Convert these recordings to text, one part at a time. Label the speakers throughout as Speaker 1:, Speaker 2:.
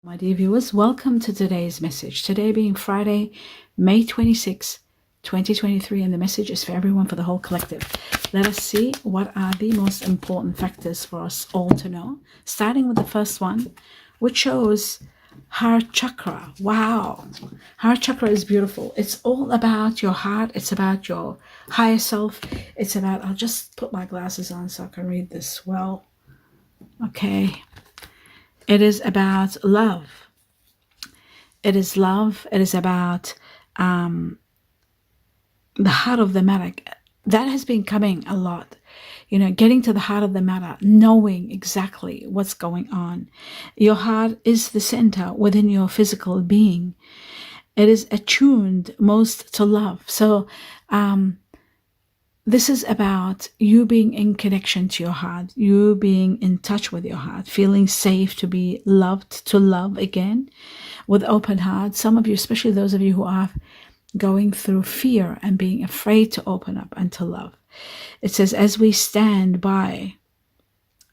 Speaker 1: My dear viewers, welcome to today's message. Today being Friday, May 26, 2023, and the message is for everyone, for the whole collective. Let us see what are the most important factors for us all to know. Starting with the first one, which shows heart chakra. Wow, heart chakra is beautiful. It's all about your heart. It's about your higher self. It's about, I'll just put my glasses on so I can read this well. Okay. It is about love. It is love. It is about the heart of the matter. That has been coming a lot. You know, getting to the heart of the matter, knowing exactly what's going on. Your heart is the center within your physical being. It is attuned most to love. So, this is about you being in connection to your heart, you being in touch with your heart, feeling safe to be loved, to love again with open heart. Some of you, especially those of you who are going through fear and being afraid to open up and to love. It says, as we stand by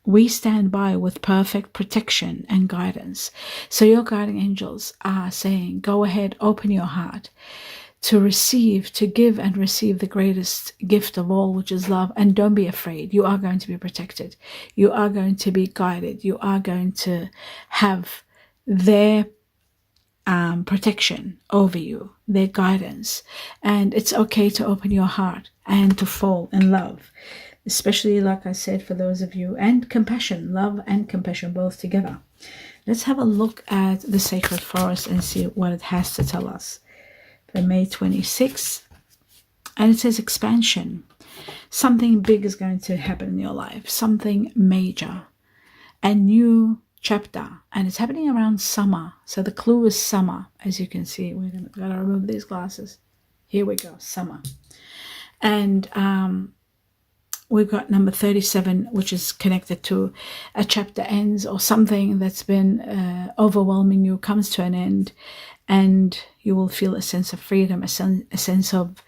Speaker 1: with perfect protection and guidance. So your guiding angels are saying, go ahead, open your heart to receive, to give and receive the greatest gift of all, which is love. And don't be afraid. You are going to be protected. You are going to be guided. You are going to have their protection over you, their guidance. And it's okay to open your heart and to fall in love, especially, like I said, for those of you, and compassion, love and compassion both together. Let's have a look at the sacred forest and see what it has to tell us. For May 26th, and it says expansion. Something big is going to happen in your life, something major, a new chapter, and it's happening around summer. So the clue is summer, as you can see. Wait a minute, gotta remove these glasses. Here we go, summer. And we've got number 37, which is connected to a chapter ends, or something that's been overwhelming you comes to an end, and you will feel a sense of freedom, a sense of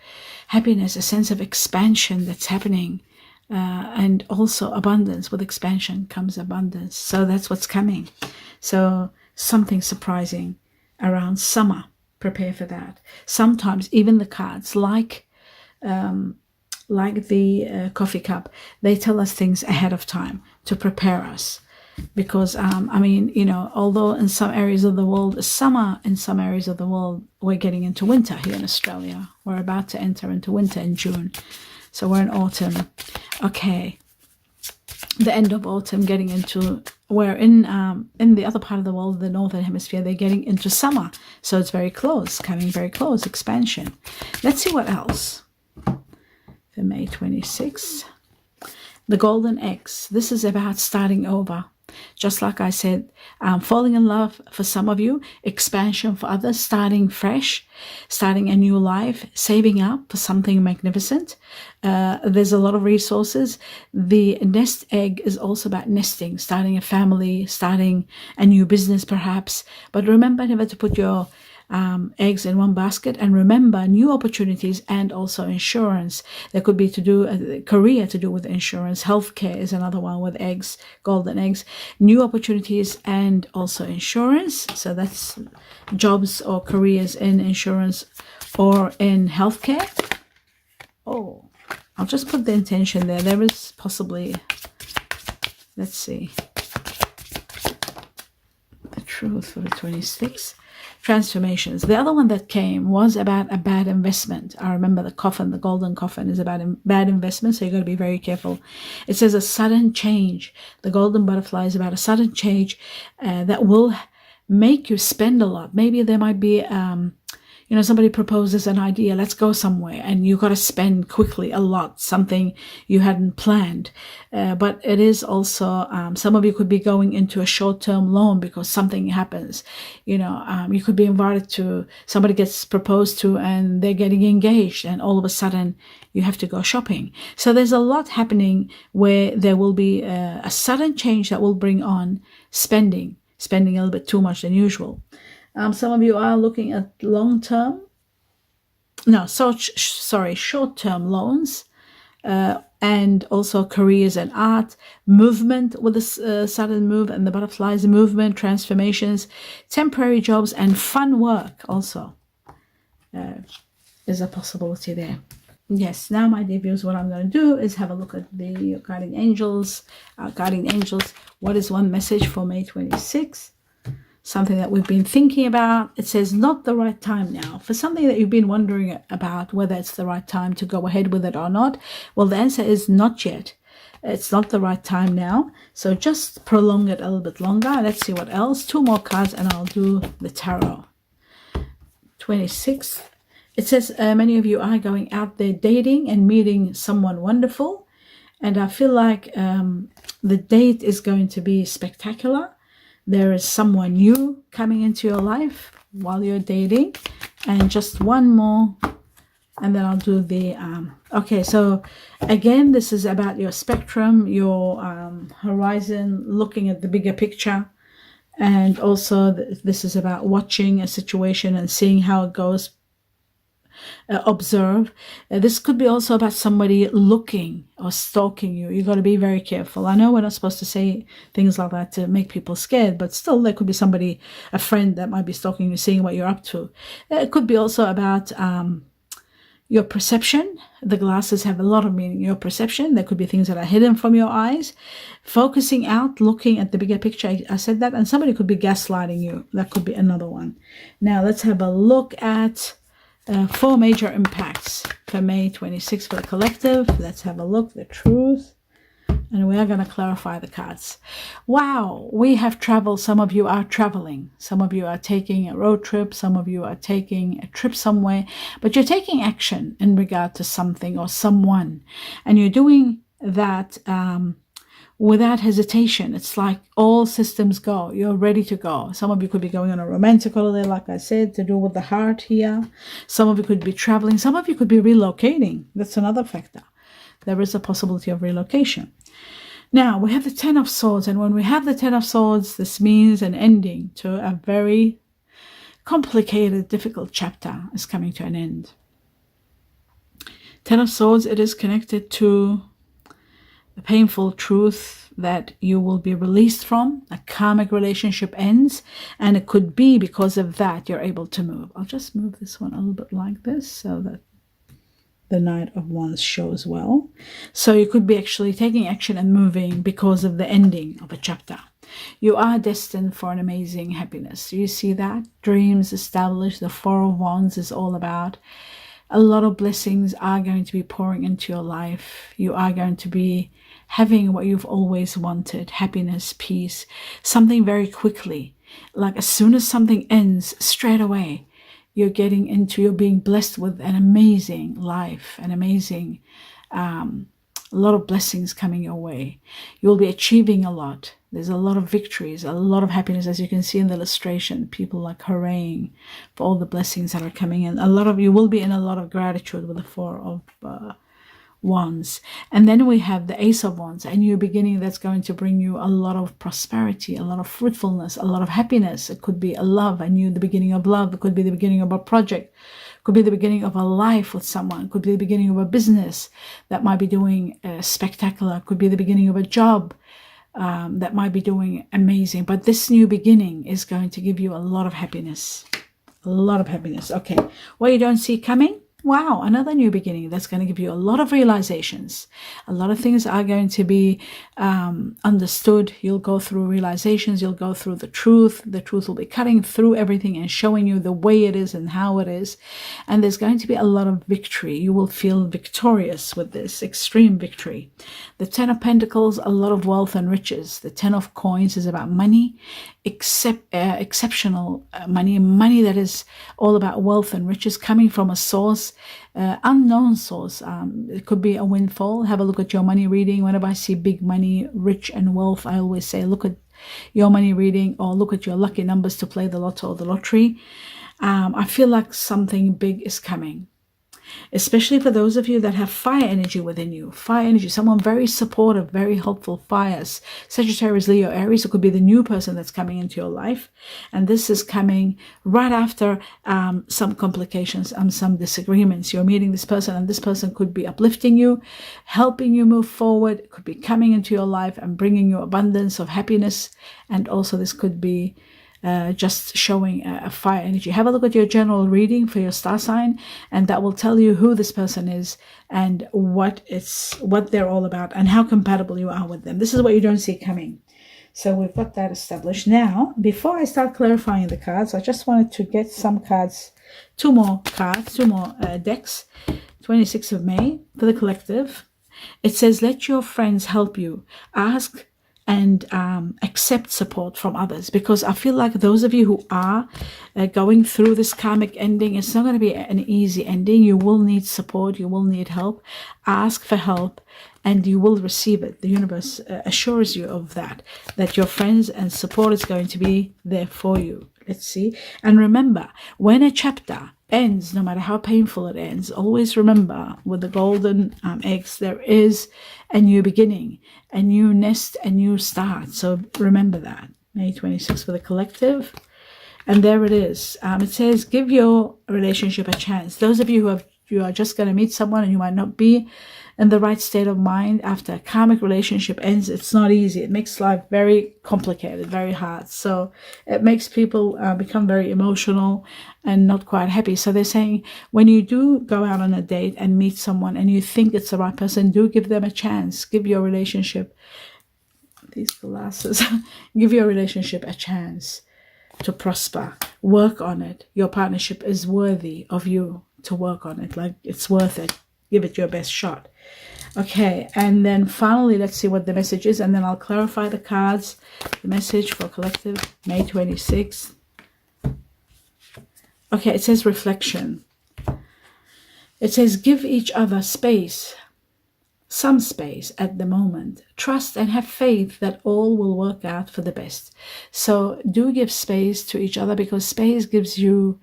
Speaker 1: happiness, a sense of expansion that's happening, and also abundance. With expansion comes abundance. So that's what's coming. So something surprising around summer. Prepare for that. Sometimes even the cards, like the coffee cup, they tell us things ahead of time to prepare us. Because, I mean, you know, although in some areas of the world it's summer, in some areas of the world we're getting into winter here in Australia. We're about to enter into winter in June. So we're in autumn. Okay. The end of autumn, getting into, we're in the other part of the world, the northern hemisphere, they're getting into summer. So it's very close, coming very close, expansion. Let's see what else. For May 26th. The golden eggs. This is about starting over. Just like I said, falling in love for some of you, expansion for others, starting fresh, starting a new life, saving up for something magnificent. There's a lot of resources. The nest egg is also about nesting, starting a family, starting a new business perhaps. But remember never to put your eggs in one basket, and remember new opportunities and also insurance. There could be to do a career to do with insurance. Healthcare is another one with eggs, golden eggs. New opportunities and also insurance. So that's jobs or careers in insurance or in healthcare. Oh, I'll just put the intention there. There is possibly, let's see, the truth for the 26th. Transformations. The other one that came was about a bad investment. I remember the coffin, the golden coffin, is about bad investment, so you've got to be very careful. It says a sudden change. The golden butterfly is about a sudden change that will make you spend a lot. Maybe there might be you know, somebody proposes an idea, let's go somewhere, and you got to spend quickly a lot, something you hadn't planned. But it is also, some of you could be going into a short-term loan because something happens. You know, you could be invited to, somebody gets proposed to and they're getting engaged, and all of a sudden you have to go shopping. So there's a lot happening where there will be a sudden change that will bring on spending a little bit too much than usual. Some of you are looking at short-term loans, and also careers and art, movement with the sudden move and the butterflies, movement, transformations, temporary jobs, and fun work also is a possibility there. Yes, now my dear viewers, what I'm going to do is have a look at the guardian angels. Guardian angels, what is one message for May 26th? Something that we've been thinking about. It says not the right time now. For something that you've been wondering about whether it's the right time to go ahead with it or not, well, the answer is not yet. It's not the right time now. So just prolong it a little bit longer. Let's see what else. 2 more cards and I'll do the tarot. 26th. It says many of you are going out there dating and meeting someone wonderful. And I feel like the date is going to be spectacular. There is someone new coming into your life while you're dating. And just one more, and then I'll do the, okay, so again, this is about your spectrum, your horizon, looking at the bigger picture. And also this is about watching a situation and seeing how it goes. Observe. This could be also about somebody looking or stalking you. You got to be very careful. I know we're not supposed to say things like that to make people scared, but still there could be somebody, a friend that might be stalking you, seeing what you're up to. It could be also about your perception. The glasses have a lot of meaning. Your perception. There could be things that are hidden from your eyes. Focusing out, looking at the bigger picture. I said that. And somebody could be gaslighting you. That could be another one. Now let's have a look at 4 major impacts for May 26 for the collective. Let's have a look. The truth. And we are going to clarify the cards. Wow, we have traveled. Some of you are traveling. Some of you are taking a road trip. Some of you are taking a trip somewhere. But you're taking action in regard to something or someone. And you're doing that without hesitation. It's like all systems go. You're ready to go. Some of you could be going on a romantic holiday, like I said, to do with the heart here. Some of you could be traveling. Some of you could be relocating. That's another factor. There is a possibility of relocation. Now, we have the 10 of Swords. And when we have the 10 of Swords, this means an ending to a very complicated, difficult chapter is coming to an end. 10 of Swords, it is connected to the painful truth that you will be released from. A karmic relationship ends, and it could be because of that you're able to move. I'll just move this one a little bit like this so that the Knight of Wands shows well. So you could be actually taking action and moving because of the ending of a chapter. You are destined for an amazing happiness. You see that? Dreams established. The 4 of Wands is all about a lot of blessings are going to be pouring into your life. You are going to be having what you've always wanted, happiness, peace, something very quickly. Like as soon as something ends, straight away, you're being blessed with an amazing life, an amazing, a lot of blessings coming your way. You'll be achieving a lot. There's a lot of victories, a lot of happiness, as you can see in the illustration. People like hurraying for all the blessings that are coming in. You will be in a lot of gratitude with the 4 of Wands. And then we have the Ace of Wands, a new beginning that's going to bring you a lot of prosperity, a lot of fruitfulness, a lot of happiness. It could be a love, the beginning of love. It could be the beginning of a project. It could be the beginning of a life with someone. It could be the beginning of a business that might be doing spectacular. It could be the beginning of a job that might be doing amazing. But this new beginning is going to give you a lot of happiness. A lot of happiness. Okay. What you don't see coming? Wow, another new beginning that's going to give you a lot of realizations. A lot of things are going to be understood. You'll go through realizations. You'll go through the truth. The truth will be cutting through everything and showing you the way it is and how it is. And there's going to be a lot of victory. You will feel victorious with this, extreme victory. The 10 of Pentacles, a lot of wealth and riches. The 10 of Coins is about money, exceptional money that is all about wealth and riches coming from a source, unknown source. It could be a windfall. Have a look at your money reading. Whenever I see big money, rich and wealth, I always say look at your money reading or look at your lucky numbers to play the lotto or the lottery. I feel like something big is coming. especially for those of you that have fire energy within you. Fire energy, someone very supportive, very helpful, fires. Sagittarius, Leo, Aries, it could be the new person that's coming into your life. And this is coming right after some complications, some disagreements. You're meeting this person, and this person could be uplifting you, helping you move forward. It could be coming into your life and bringing you abundance of happiness. And also this could be just showing a fire energy. Have a look at your general reading for your star sign, and that will tell you who this person is and what they're all about and how compatible you are with them. This is what you don't see coming. So we've got that established. Now, before I start clarifying the cards, I just wanted to get some cards, two more decks. 26th of May for the collective. It says, let your friends help you. Ask and accept support from others, because I feel like those of you who are going through this karmic ending, it's not going to be an easy ending. You will need support, you will need help. Ask for help and you will receive it. The universe assures you of that your friends and support is going to be there for you. Let's see. And remember, when a chapter ends, no matter how painful it ends, always remember with the golden eggs, there is a new beginning, a new nest, a new start. So remember that. May 26th for the collective. And there it is. It says, give your relationship a chance. Those of you you are just going to meet someone and you might not be in the right state of mind after a karmic relationship ends. It's not easy. It makes life very complicated, very hard. So it makes people become very emotional and not quite happy. So they're saying, when you do go out on a date and meet someone and you think it's the right person, do give them a chance. Give your relationship, these glasses, give your relationship a chance to prosper. Work on it. Your partnership is worthy of you to work on it. Like, it's worth it. Give it your best shot. Okay, and then finally, let's see what the message is, and then I'll clarify the cards. The message for collective, May 26th. Okay, it says reflection. It says, give each other space, some space at the moment. Trust and have faith that all will work out for the best. So do give space to each other, because space gives you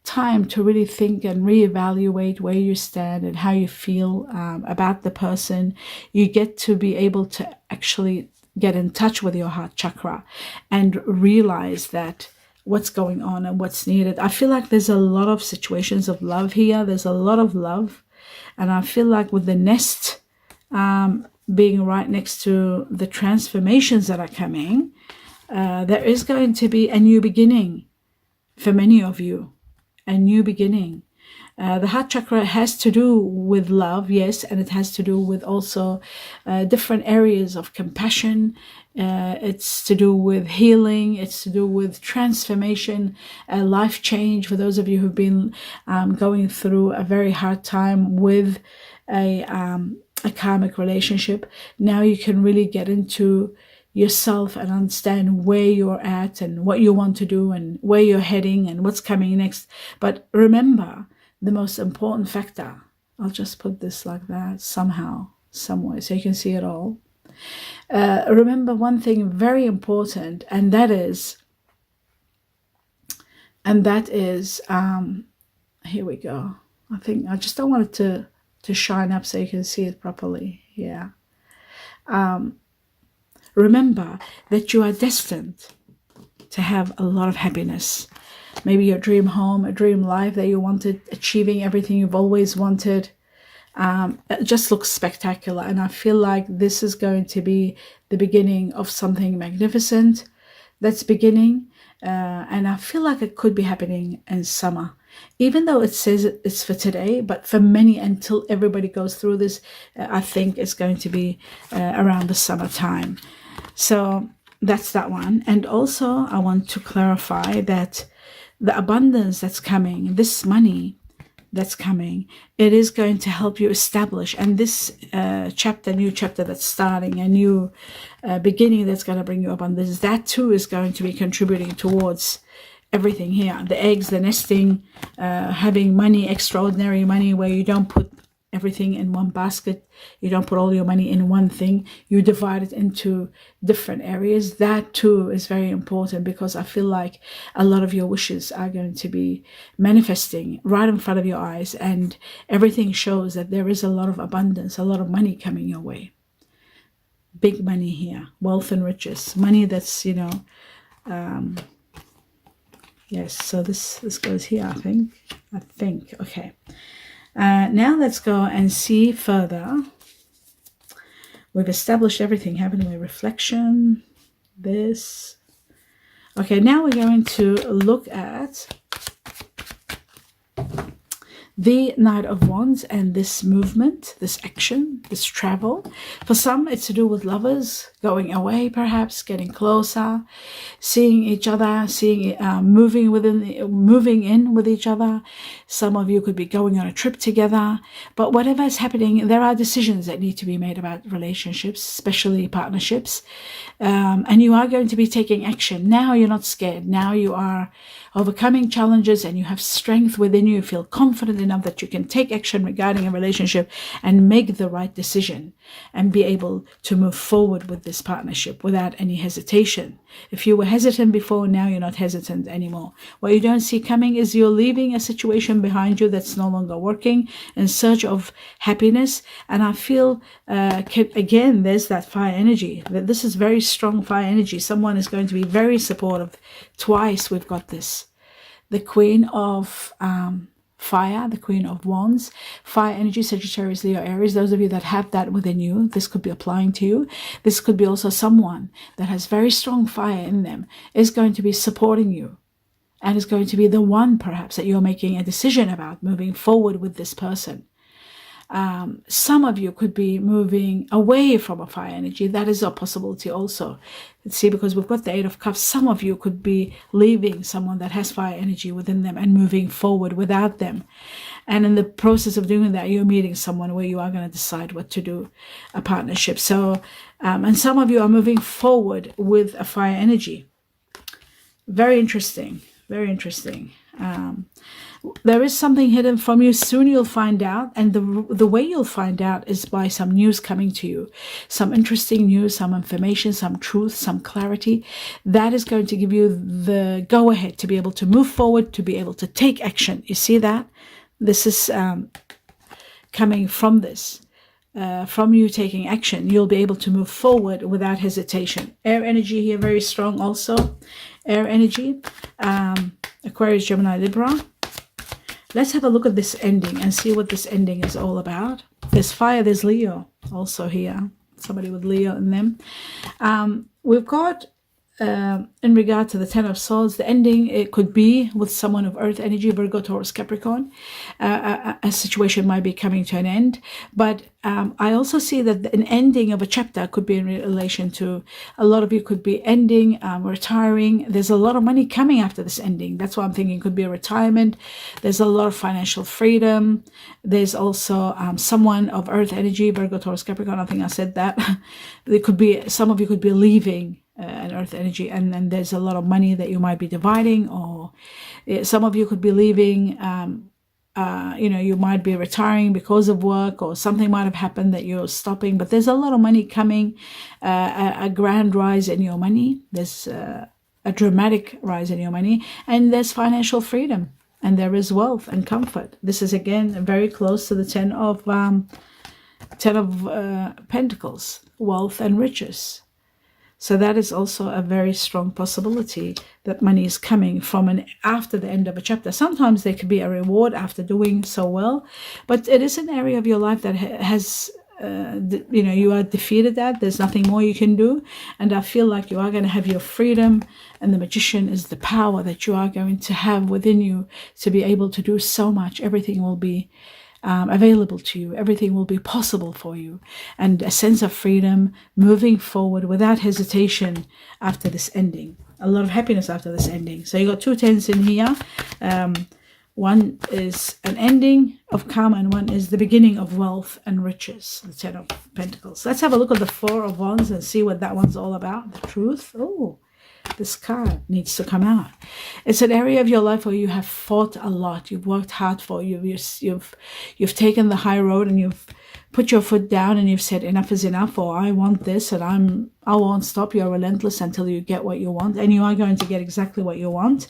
Speaker 1: time to really think and reevaluate where you stand and how you feel about the person. You get to be able to actually get in touch with your heart chakra and realize that what's going on and what's needed. I feel like there's a lot of situations of love here. There's a lot of love. And I feel like with the nest being right next to the transformations that are coming, there is going to be a new beginning for many of you. A new beginning. The heart chakra has to do with love, yes, and it has to do with also different areas of compassion. It's to do with healing. It's to do with transformation, life change. For those of you who've been going through a very hard time with a karmic relationship, now you can really get into yourself and understand where you're at and what you want to do and where you're heading and what's coming next. But remember, the most important factor, I'll just put this like that somehow, somewhere, so you can see it all. Remember one thing very important, and that is, here we go. I think I just don't want it to shine up so you can see it properly. Yeah. Remember that you are destined to have a lot of happiness. Maybe your dream home, a dream life that you wanted, achieving everything you've always wanted. It just looks spectacular. And I feel like this is going to be the beginning of something magnificent that's beginning. And I feel like it could be happening in summer. Even though it says it's for today, but for many, until everybody goes through this, I think it's going to be around the summertime. So that's that one. And also I want to clarify that the abundance that's coming, this money that's coming, it is going to help you establish. And this new chapter that's starting, a new beginning that's going to bring you abundance, that too is going to be contributing towards everything here. The eggs, the nesting, having money, extraordinary money where you don't put everything in one basket. You don't put all your money in one thing. You divide it into different areas. That too is very important, because I feel like a lot of your wishes are going to be manifesting right in front of your eyes, and everything shows that there is a lot of abundance, a lot of money coming your way. Big money here, wealth and riches, money that's, yes, so this goes here, I think. Okay. Now let's go and see further. We've established everything, haven't we? Reflection, this. Okay, now we're going to look at the Knight of Wands and this movement, this action, this travel. For some, it's to do with lovers going away, perhaps getting closer, seeing each other, moving in with each other. Some of you could be going on a trip together. But whatever is happening, there are decisions that need to be made about relationships, especially partnerships. And you are going to be taking action. Now you're not scared. Now you are overcoming challenges, and you have strength within you. You feel confident enough that you can take action regarding a relationship and make the right decision and be able to move forward with this partnership without any hesitation. If you were hesitant before, now you're not hesitant anymore. What you don't see coming is you're leaving a situation behind you that's no longer working, in search of happiness. And I feel, again, there's that fire energy. This is very strong fire energy. Someone is going to be very supportive. Twice we've got this. The Queen of Fire, the Queen of Wands, fire energy, Sagittarius, Leo, Aries. Those of you that have that within you, this could be applying to you. This could be also someone that has very strong fire in them, is going to be supporting you, and is going to be the one perhaps that you're making a decision about moving forward with this person. Some of you could be moving away from a fire energy. That is a possibility also. See, because we've got the Eight of Cups, some of you could be leaving someone that has fire energy within them and moving forward without them. And in the process of doing that, you're meeting someone where you are going to decide what to do, a partnership. So, and some of you are moving forward with a fire energy. Very interesting. Very interesting. There is something hidden from you. Soon you'll find out, and the way you'll find out is by some news coming to you, some interesting news, some information, some truth, some clarity. That is going to give you the go-ahead to be able to move forward, to be able to take action. You see that? This is coming from this. From you taking action, you'll be able to move forward without hesitation. Air energy here, very strong also. Air energy, Aquarius, Gemini, Libra. Let's have a look at this ending and see what this ending is all about. There's fire, there's Leo also here. Somebody with Leo in them. We've got, in regard to the Ten of Swords, the ending, it could be with someone of earth energy, Virgo, Taurus, Capricorn. A situation might be coming to an end. But I also see that an ending of a chapter could be in relation to, a lot of you could be ending, retiring. There's a lot of money coming after this ending. That's why I'm thinking it could be a retirement. There's a lot of financial freedom. There's also someone of earth energy, Virgo, Taurus, Capricorn. I think I said that. There could be, some of you could be leaving an earth energy, and then there's a lot of money that you might be dividing, or some of you could be leaving, you might be retiring because of work, or something might have happened that you're stopping, but there's a lot of money coming, a grand rise in your money. There's a dramatic rise in your money, and there's financial freedom, and there is wealth and comfort. This is again very close to the Ten of Pentacles, wealth and riches. So that is also a very strong possibility that money is coming from after the end of a chapter. Sometimes there could be a reward after doing so well, but it is an area of your life that has, you are defeated at. There's nothing more you can do. And I feel like you are going to have your freedom, and the Magician is the power that you are going to have within you to be able to do so much. Everything will be available to you. Everything will be possible for you, and a sense of freedom, moving forward without hesitation after this ending. A lot of happiness after this ending. So you got two tens in here. One is an ending of karma, and one is the beginning of wealth and riches, the Ten of Pentacles. Let's have a look at the Four of Wands and see what that one's all about. The truth. Oh, This card needs to come out. It's an area of your life where you have fought a lot. You've worked hard for. You've taken the high road, and you've put your foot down, and you've said enough is enough, or I want this, and I won't stop. You're relentless until you get what you want, and you are going to get exactly what you want.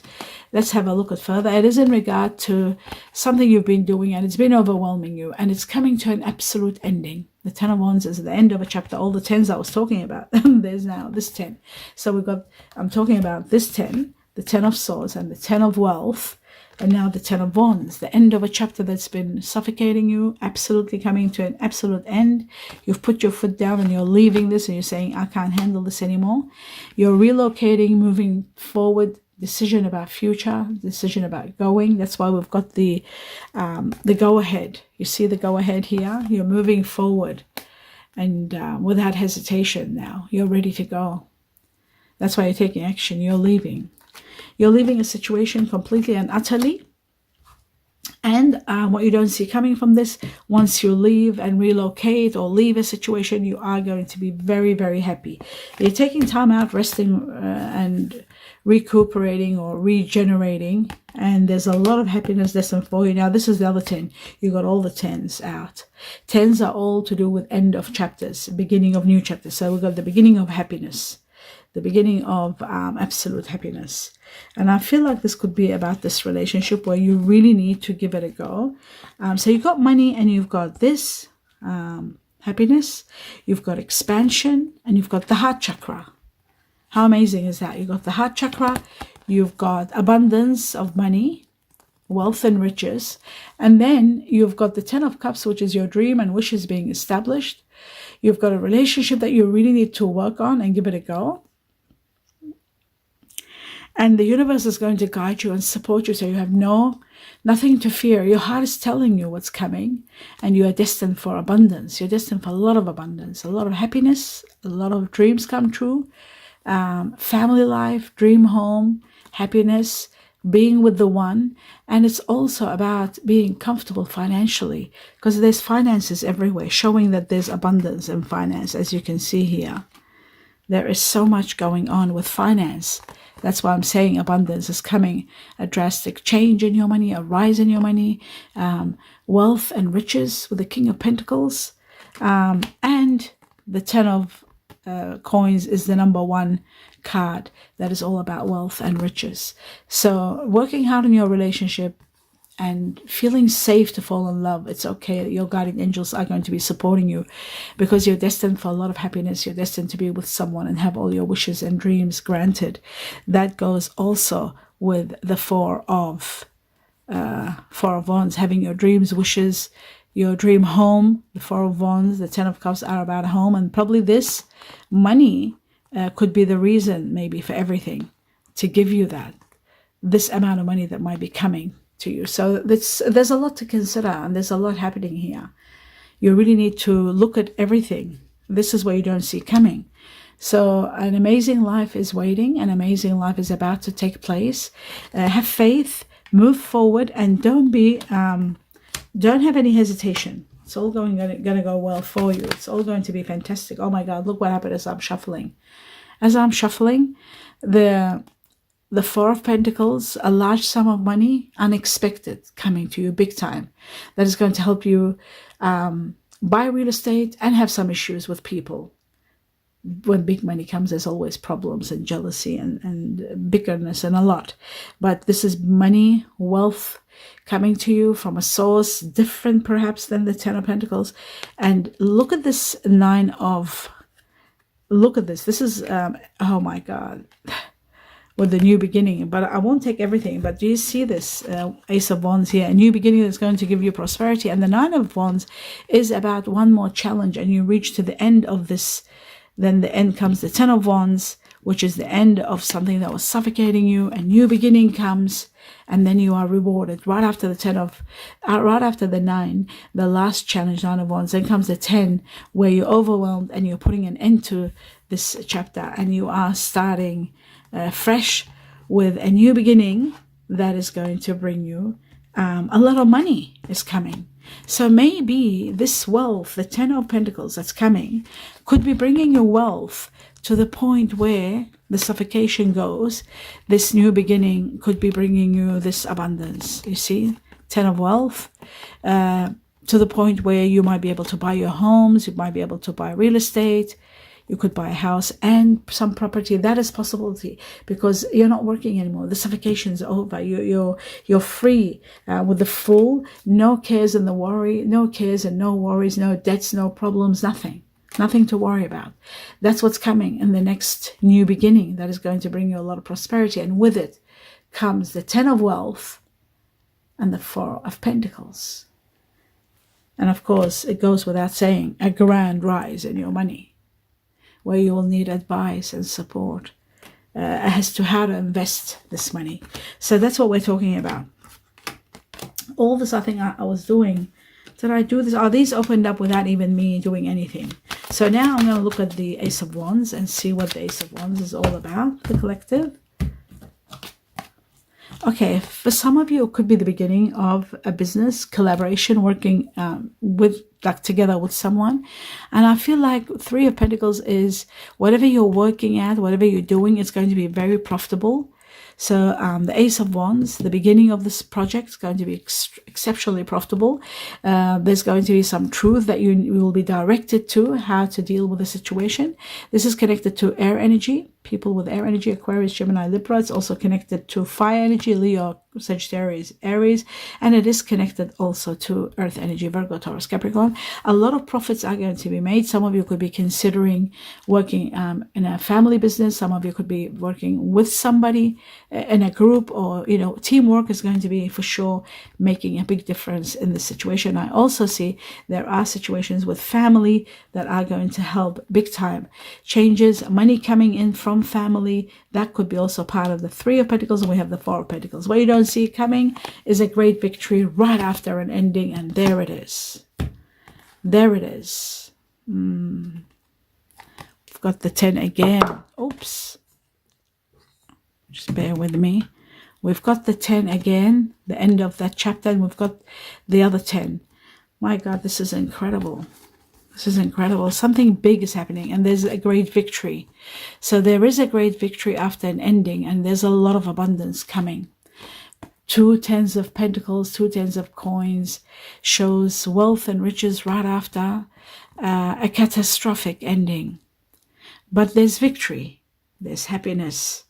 Speaker 1: Let's have a look at further. It is in regard to something you've been doing, and it's been overwhelming you, and it's coming to an absolute ending. The Ten of Wands is the end of a chapter. All the 10s I was talking about, there's now this 10. So I'm talking about this 10, the 10 of Swords, and the 10 of Wealth, and now the 10 of Wands, the end of a chapter that's been suffocating you, absolutely coming to an absolute end. You've put your foot down and you're leaving this, and you're saying, I can't handle this anymore. You're relocating, moving forward, decision about future, decision about going. That's why we've got the go-ahead. You see the go-ahead here? You're moving forward, and without hesitation now. You're ready to go. That's why you're taking action. You're leaving. You're leaving a situation completely and utterly. And what you don't see coming from this, once you leave and relocate or leave a situation, you are going to be very, very happy. You're taking time out, resting and recuperating or regenerating. And there's a lot of happiness destined for you. Now, this is the other 10. You got all the 10s out. 10s are all to do with end of chapters, beginning of new chapters. So we've got the beginning of happiness, the beginning of absolute happiness. And I feel like this could be about this relationship where you really need to give it a go. So you've got money, and you've got this happiness, you've got expansion, and you've got the heart chakra. How amazing is that? You've got the heart chakra, you've got abundance of money, wealth and riches, and then you've got the 10 of Cups, which is your dream and wishes being established. You've got a relationship that you really need to work on and give it a go. And the universe is going to guide you and support you, so you have nothing to fear. Your heart is telling you what's coming, and you are destined for abundance. You're destined for a lot of abundance, a lot of happiness, a lot of dreams come true, family life, dream home, happiness, being with the one. And it's also about being comfortable financially, because there's finances everywhere, showing that there's abundance in finance, as you can see here. There is so much going on with finance. That's why I'm saying abundance is coming, a drastic change in your money, a rise in your money, wealth and riches with the King of Pentacles. And the 10 of coins is the number 1 card that is all about wealth and riches. So working hard in your relationship and feeling safe to fall in love. It's okay. Your guardian angels are going to be supporting you, because you're destined for a lot of happiness. You're destined to be with someone and have all your wishes and dreams granted. That goes also with the Four of Wands, having your dreams, wishes, your dream home. The Four of Wands, the 10 of Cups are about home, and probably this money could be the reason maybe for everything to give you this amount of money that might be coming to you. So there's a lot to consider, and there's a lot happening here. You really need to look at everything. This is what you don't see coming. So an amazing life is waiting. An amazing life is about to take place. Have faith, move forward, and don't have any hesitation. It's all going to go well for you. It's all going to be fantastic. Oh my God, look what happened as I'm shuffling. As I'm shuffling, the Four of Pentacles, a large sum of money, unexpected, coming to you big time. That is going to help you buy real estate and have some issues with people. When big money comes, there's always problems and jealousy and bitterness and a lot. But this is money, wealth coming to you from a source different perhaps than the 10 of Pentacles. And look at this look at this. This is, oh my God, with the new beginning. But I won't take everything. But do you see this Ace of Wands here? A new beginning that's going to give you prosperity. And the 9 of Wands is about one more challenge, and you reach to the end of this. Then the end comes the 10 of Wands, which is the end of something that was suffocating you. A new beginning comes, and then you are rewarded. Right after the right after the 9, the last challenge, 9 of Wands, then comes the 10, where you're overwhelmed and you're putting an end to this chapter, and you are starting fresh with a new beginning that is going to bring you a lot of money is coming. So maybe this wealth, the 10 of Pentacles that's coming, could be bringing you wealth to the point where the suffocation goes, this new beginning could be bringing you this abundance. You see, 10 of wealth, to the point where you might be able to buy your homes, you might be able to buy real estate, you could buy a house and some property. That is possibility because you're not working anymore. The suffocation is over. You're free with the Fool. No cares and the worry, no cares and no worries, no debts, no problems, nothing to worry about. That's what's coming in the next new beginning. That is going to bring you a lot of prosperity, and with it comes the 10 of wealth and the 4 of pentacles. And of course, it goes without saying, a grand rise in your money, where you will need advice and support as to how to invest this money. So that's what we're talking about. All this, I think I was doing. Did I do this? Are these opened up without even me doing anything? So now I'm going to look at the Ace of Wands and see what the Ace of Wands is all about, the collective. Okay, for some of you, it could be the beginning of a business collaboration, working together with someone. And I feel like 3 of Pentacles is whatever you're working at, whatever you're doing, it's going to be very profitable. So the Ace of Wands, the beginning of this project is going to be exceptionally profitable. There's going to be some truth that you will be directed to how to deal with the situation. This is connected to air energy, people with air energy, Aquarius, Gemini, Libra. It's also connected to fire energy, Leo, Sagittarius, Aries. And it is connected also to earth energy, Virgo, Taurus, Capricorn. A lot of profits are going to be made. Some of you could be considering working in a family business. Some of you could be working with somebody in a group, or, you know, teamwork is going to be for sure making a big difference in this situation. I also see there are situations with family that are going to help big time. Changes, money coming in from family, that could be also part of the 3 of Pentacles, and we have the 4 of Pentacles. What you don't see coming is a great victory right after an ending, and there it is. There it is. We've got the 10 again. Oops. Just bear with me. We've got the 10 again, the end of that chapter, and we've got the other 10. My God, this is incredible. This is incredible. Something big is happening, and there's a great victory. So there is a great victory after an ending, and there's a lot of abundance coming. 2 tens of Pentacles, 2 tens of coins shows wealth and riches right after a catastrophic ending. But there's victory, there's happiness,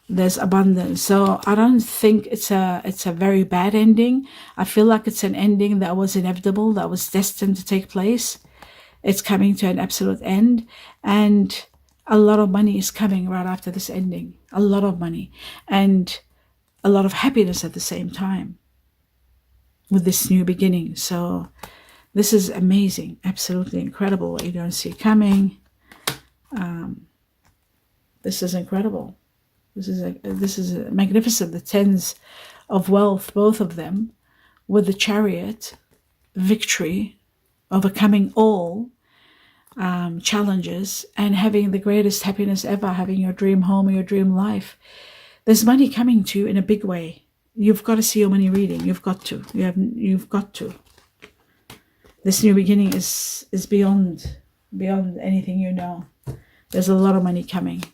Speaker 1: there's abundance. So I don't think it's a very bad ending. I feel like it's an ending that was inevitable, that was destined to take place. It's coming to an absolute end, and a lot of money is coming right after this ending. A lot of money and a lot of happiness at the same time with this new beginning. So this is amazing, absolutely incredible. What you don't see coming. This is incredible. This is magnificent. The tens of wealth, both of them, with the Chariot, victory, overcoming all challenges, and having the greatest happiness ever, having your dream home or your dream life. There's money coming to you in a big way. You've got to see your money reading. You've got to. You've got to. This new beginning is beyond anything you know. There's a lot of money coming.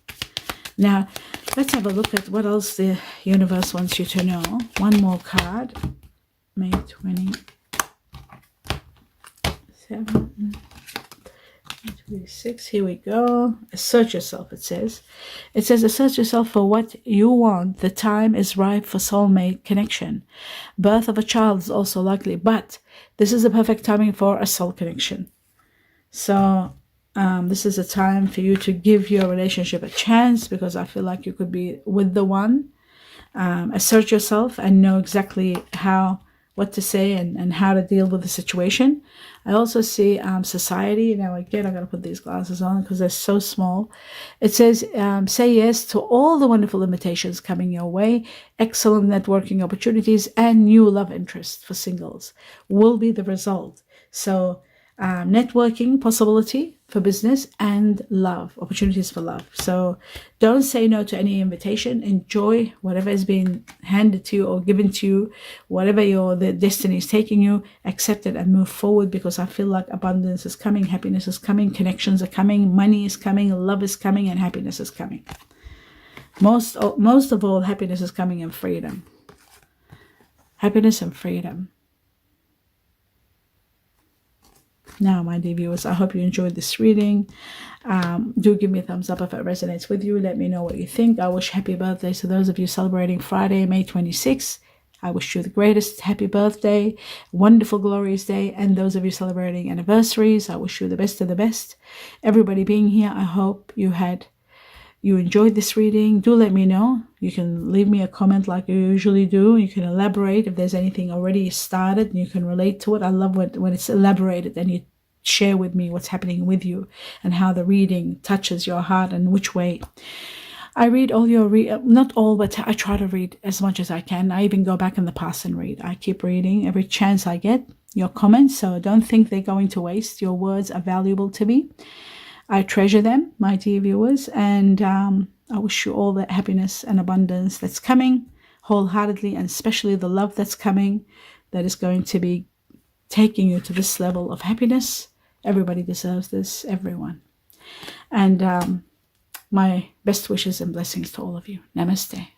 Speaker 1: Now, let's have a look at what else the universe wants you to know. One more card. May 27. 26. Here we go. Assert yourself, it says. It says, assert yourself for what you want. The time is ripe for soulmate connection. Birth of a child is also likely, but this is the perfect timing for a soul connection. So this is a time for you to give your relationship a chance, because I feel like you could be with the one. Assert yourself and know exactly what to say and how to deal with the situation. I also see society. Now again, I'm going to put these glasses on because they're so small. It says, say yes to all the wonderful invitations coming your way. Excellent networking opportunities and new love interests for singles will be the result. So networking possibility for business, and love, opportunities for love. So don't say no to any invitation. Enjoy whatever is being handed to you or given to you, whatever the destiny is taking you. Accept it and move forward, because I feel like abundance is coming, happiness is coming, connections are coming, money is coming, love is coming, and happiness is coming. Most of all, happiness is coming, and freedom. Happiness and freedom. Now, my dear viewers, I hope you enjoyed this reading. Do give me a thumbs up if it resonates with you. Let me know what you think. I wish happy birthdays to those of you celebrating Friday, May 26th. I wish you the greatest happy birthday, wonderful, glorious day. And those of you celebrating anniversaries, I wish you the best of the best. Everybody being here, I hope you enjoyed this reading. Do let me know. You can leave me a comment like you usually do. You can elaborate if there's anything already started and you can relate to it. I love when it's elaborated and you share with me what's happening with you and how the reading touches your heart and which way. I read all your not all, but I try to read as much as I can. I even go back in the past and read. I keep reading every chance I get your comments, so don't think they're going to waste. Your words are valuable to me. I treasure them, my dear viewers, and I wish you all the happiness and abundance that's coming wholeheartedly, and especially the love that's coming, that is going to be taking you to this level of happiness. Everybody deserves this, everyone. And my best wishes and blessings to all of you. Namaste.